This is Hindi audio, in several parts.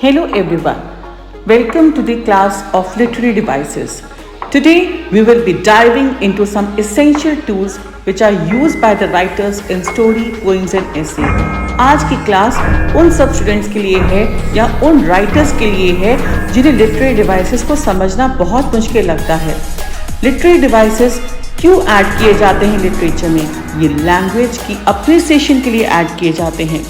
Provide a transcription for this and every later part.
Hello everyone, welcome to the class of literary devices. Today we will be diving into some essential tools which are used by the writers in story, poems and essay. आज की क्लास उन सब स्टूडेंट्स के लिए है या उन राइटर्स के लिए है जिन्हें लिटरेरी डिवाइसेस को समझना बहुत मुश्किल लगता है। लिटरेरी डिवाइसेस क्यों ऐड किए जाते हैं लिटरेचर में? ये लैंग्वेज की अप्रिसिएशन के लिए ऐड किए जाते हैं।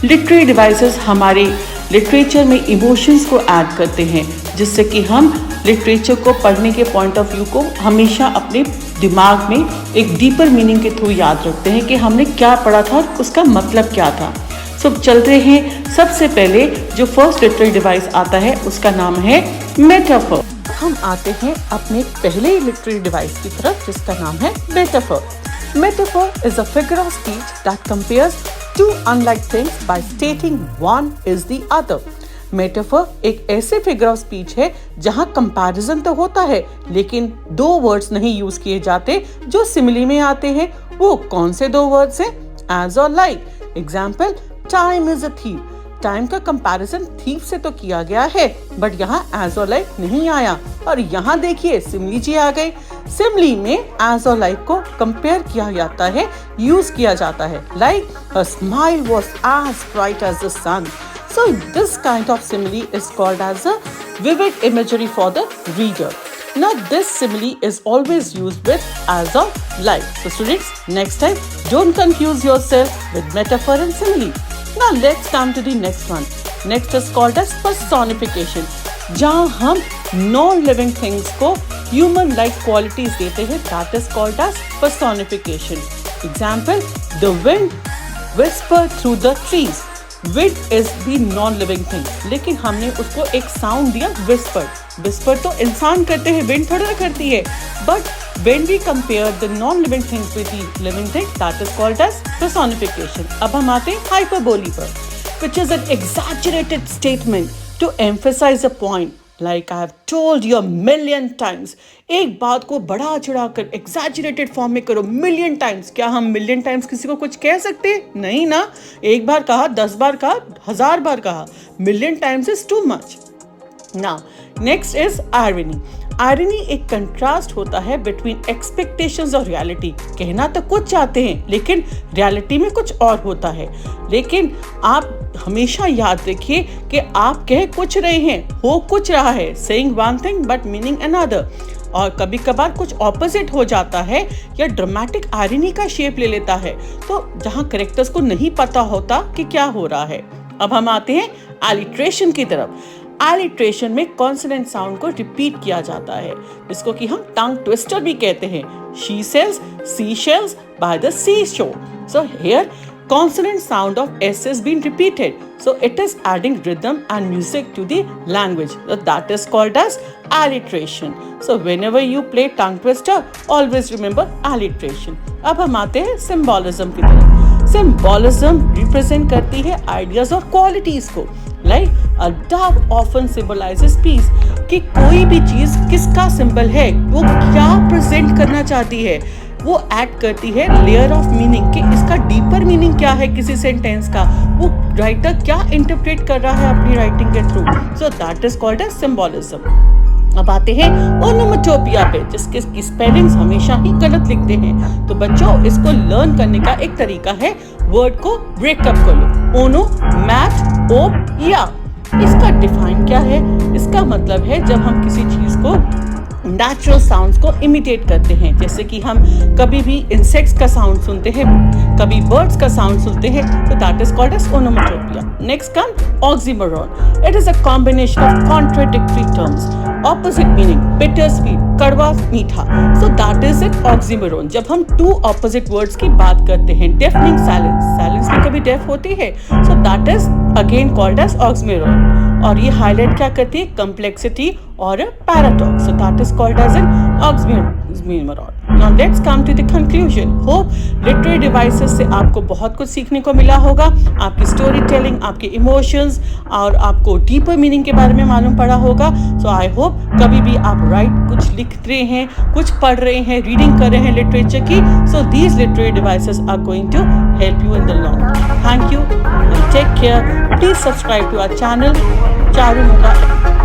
लिटरेरी डिवाइसेस हमारे लिटरेचर में इमोशंस को ऐड करते हैं, जिससे कि हम लिटरेचर को पढ़ने के पॉइंट ऑफ व्यू को हमेशा अपने दिमाग में एक डीपर मीनिंग के थ्रू याद रखते हैं कि हमने क्या पढ़ा था और उसका मतलब क्या था। सो चलते हैं, सबसे पहले जो फर्स्ट लिटरेरी डिवाइस आता है उसका नाम है मेटाफर। हम आते हैं अपने पहले लिटरेरी डिवाइस की तरफ जिसका नाम है metaphor. Metaphor is a figure of speech that compares two unlike things by stating one is the other. Metaphor एक ऐसे figure of speech है जहाँ comparison तो होता है लेकिन दो words नहीं यूज किए जाते जो simile में आते हैं। वो कौन से दो words हैं? As or like. Example, time is a thief. Time का कंपैरिजन थीफ से तो किया गया है बट यहाँ एज और लाइक नहीं आया। और यहाँ देखिए सिमली जी आ गई। सिमली में एज और लाइक को कंपेयर किया जाता है, यूज किया जाता है। Like her smile was as bright as the sun. So this kind of simile is called as a vivid imagery for the reader. Now this simile is always used with as or like. So students, next time don't confuse yourself with metaphor and simile. Now let's come to the next one. Next is called as personification. जहाँ हम non-living things को human-like qualities देते हैं, that is called as personification. Example, the wind whispered through the trees. Wind is the non-living thing. लेकिन हमने उसको एक sound दिया whisper. Whisper तो इंसान करते हैं, wind थोड़ा करती है. But when we compare the non-living things with the living thing, that is called as personification. अब हम आते हैं hyperbole पर, which is an exaggerated statement to emphasize a point. Like I have told you a million times. एक बात को बढ़ा चढ़ा कर exaggerated form में करो million times. क्या हम million times किसी को कुछ कह सकते हैं? नहीं ना। एक बार कहा, 10 बार कहा, 1000 बार कहा. Million times is too much. Now, next is irony. Irony एक कंट्रास्ट होता है बिटवीन एक्सपेक्टेशंस और रियलिटी। कहना तो कुछ चाहते हैं लेकिन रियलिटी में कुछ और होता है। लेकिन आप हमेशा याद रखिए कि आप कह कुछ रहे हैं, हो कुछ रहा है, saying one thing but meaning another. और कभी कभार कुछ ऑपोजिट हो जाता है या ड्रामेटिक आयरनी का शेप ले लेता है, तो जहाँ करेक्टर्स को नहीं पता होता कि क्या हो रहा है। अब हम आते हैं एलिट्रेशन की तरफ। एलिट्रेशन में कॉन्सोनेंट साउंड को रिपीट किया जाता है, जिसको कि हम टंग ट्विस्टर भी कहते हैं। She sells, sea shells by the sea shore. So here consonant sound of S is being repeated, so it is adding rhythm and music to the language. So that is called as alliteration. So whenever you play tongue twister, always remember alliteration. अब हम आते हैं symbolism की तरफ। Symbolism represent करती है ideas और qualities को। Like a dove often symbolizes peace. कि कोई भी चीज किसका सिंबल है, वो क्या प्रेजेंट करना चाहती है, वो ऐड करती है लेयर ऑफ मीनिंग कि इसका डीपर मीनिंग क्या है किसी सेंटेंस का, वो राइटर क्या इंटरप्रेट कर रहा है अपनी राइटिंग के through. So that is called as symbolism. अब आते हैं ओनोमेटोपिया पे, जिसके स्पेलिंग्स हमेशा ही गलत लिखते हैं। तो बच्चों, इसको लर्न करने का एक तरीका है, वर्ड को ब्रेकअप कर लो। ओनो, मैट, ओप, या। इसका डिफाइन क्या है? इसका मतलब है जब हम किसी चीज को नेचुरल साउंड्स को इमिटेट करते हैं, जैसे कि हम कभी भी इंसेक्ट्स का साउंड सुनते हैं, कभी बर्ड्स का साउंड सुनते हैं, तो that is called as onomatopoeia. Next come oxymoron. It is a combination of contradictory terms, opposite meaning, bitter sweet, कड़वा मीठा। So that is it oxymoron. जब हम टू ऑपोजिट वर्ड्स की बात करते हैं, डेफनिंग साइलेंस, साइलेंस में कभी डेफ होती है, so that is again called as oxymoron. और ये हाईलाइट क्या करती है? कम्प्लेक्सिटी और paradox. So that is called as an oxymoron. Now let's come to the conclusion. Hope literary devices से आपको बहुत कुछ सीखने को मिला होगा। आपकी स्टोरी टेलिंग, आपके इमोशंस और आपको डीपर मीनिंग के बारे में मालूम पड़ा होगा। सो आई होप कभी भी आप कुछ लिख रहे हैं, कुछ पढ़ रहे हैं, रीडिंग कर रहे हैं लिटरेचर की, so these literary devices are going to help you in the long term. Thank you and take care. Please subscribe to our channel, Charu Muga.